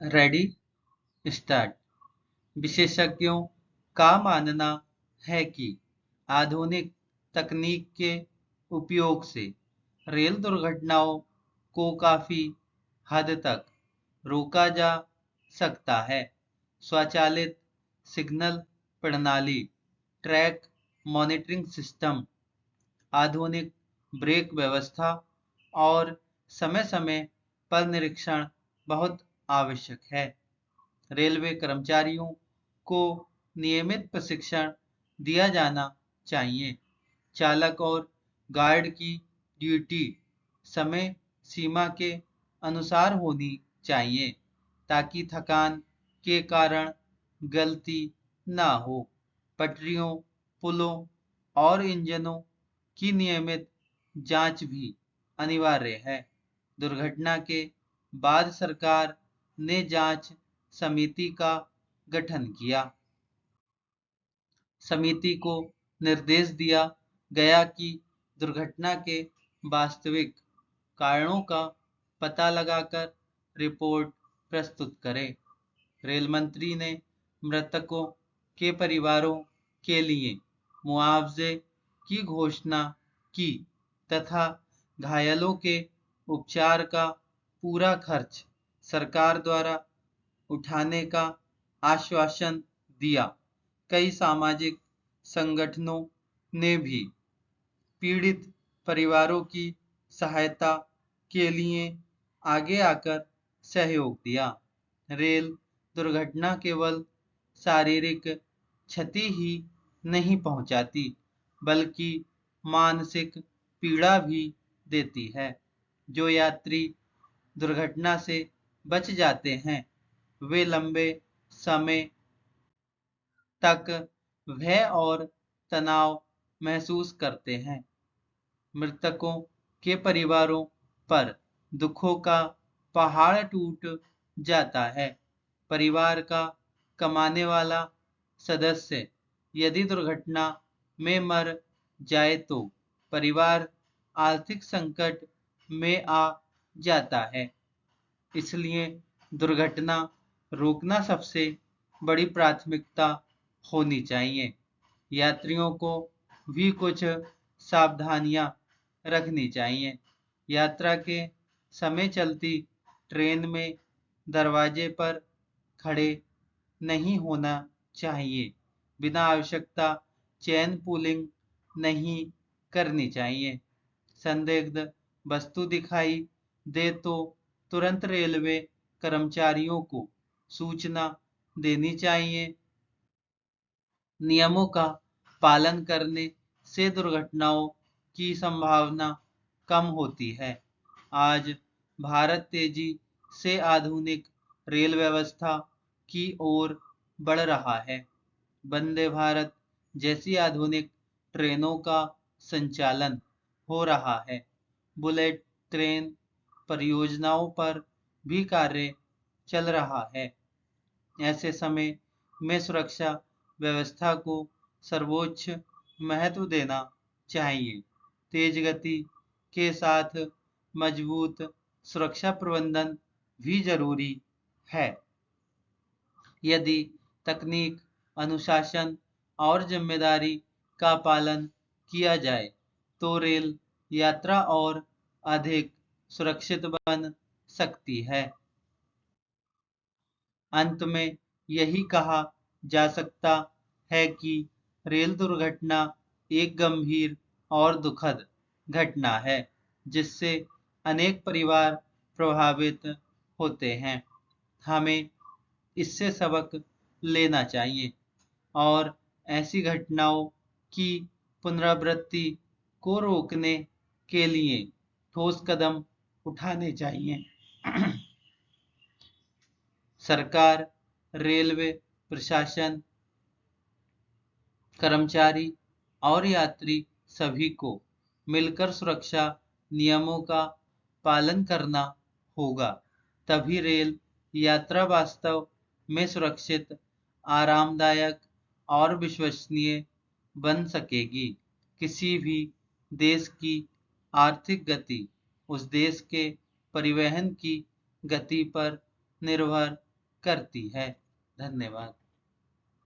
Ready start. विशेषज्ञों का मानना है कि आधुनिक तकनीक के उपयोग से रेल दुर्घटनाओं को काफी हद तक रोका जा सकता है। स्वचालित सिग्नल प्रणाली, ट्रैक मॉनिटरिंग सिस्टम, आधुनिक ब्रेक व्यवस्था और समय-समय पर निरीक्षण बहुत आवश्यक है। रेलवे कर्मचारियों को नियमित प्रशिक्षण दिया जाना चाहिए। चालक और गार्ड की ड्यूटी समय सीमा के अनुसार होनी चाहिए ताकि थकान के कारण गलती ना हो। पटरियों, पुलों और इंजनों की नियमित जांच भी अनिवार्य है। दुर्घटना के बाद सरकार ने जांच समिति का गठन किया। समिति को निर्देश दिया गया कि दुर्घटना के वास्तविक कारणों का पता लगाकर रिपोर्ट प्रस्तुत करे। रेल मंत्री ने मृतकों के परिवारों के लिए मुआवजे की घोषणा की तथा घायलों के उपचार का पूरा खर्च सरकार द्वारा उठाने का आश्वासन दिया। कई सामाजिक संगठनों ने भी पीड़ित परिवारों की सहायता के लिए आगे आकर सहयोग दिया। रेल दुर्घटना केवल शारीरिक क्षति ही नहीं पहुंचाती, बल्कि मानसिक पीड़ा भी देती है। जो यात्री दुर्घटना से बच जाते हैं, वे लंबे समय तक भय और तनाव महसूस करते हैं। मृतकों के परिवारों पर दुखों का पहाड़ टूट जाता है। परिवार का कमाने वाला सदस्य यदि दुर्घटना में मर जाए तो परिवार आर्थिक संकट में आ जाता है। इसलिए दुर्घटना रोकना सबसे बड़ी प्राथमिकता होनी चाहिए। यात्रियों को भी कुछ सावधानियां रखनी चाहिए। यात्रा के समय चलती ट्रेन में दरवाजे पर खड़े नहीं होना चाहिए। बिना आवश्यकता चेन पुलिंग नहीं करनी चाहिए। संदिग्ध वस्तु दिखाई दे तो तुरंत रेलवे कर्मचारियों को सूचना देनी चाहिए। नियमों का पालन करने से दुर्घटनाओं की संभावना कम होती है। आज भारत तेजी से आधुनिक रेल व्यवस्था की ओर बढ़ रहा है। वंदे भारत जैसी आधुनिक ट्रेनों का संचालन हो रहा है। बुलेट ट्रेन परियोजनाओं पर भी कार्य चल रहा है। ऐसे समय में सुरक्षा व्यवस्था को सर्वोच्च महत्व देना चाहिए। तेज गति के साथ मजबूत सुरक्षा प्रबंधन भी जरूरी है। यदि तकनीक, अनुशासन और जिम्मेदारी का पालन किया जाए तो रेल यात्रा और अधिक सुरक्षित बन सकती है। अंत में यही कहा जा सकता है कि रेल दुर्घटना एक गंभीर और दुखद घटना है जिससे अनेक परिवार प्रभावित होते हैं। हमें इससे सबक लेना चाहिए और ऐसी घटनाओं की पुनरावृत्ति को रोकने के लिए ठोस कदम उठाने चाहिए। सरकार, रेलवे प्रशासन, कर्मचारी और यात्री सभी को मिलकर सुरक्षा नियमों का पालन करना होगा। तभी रेल यात्रा वास्तव में सुरक्षित, आरामदायक और विश्वसनीय बन सकेगी। किसी भी देश की आर्थिक गति उस देश के परिवहन की गति पर निर्भर करती है। धन्यवाद।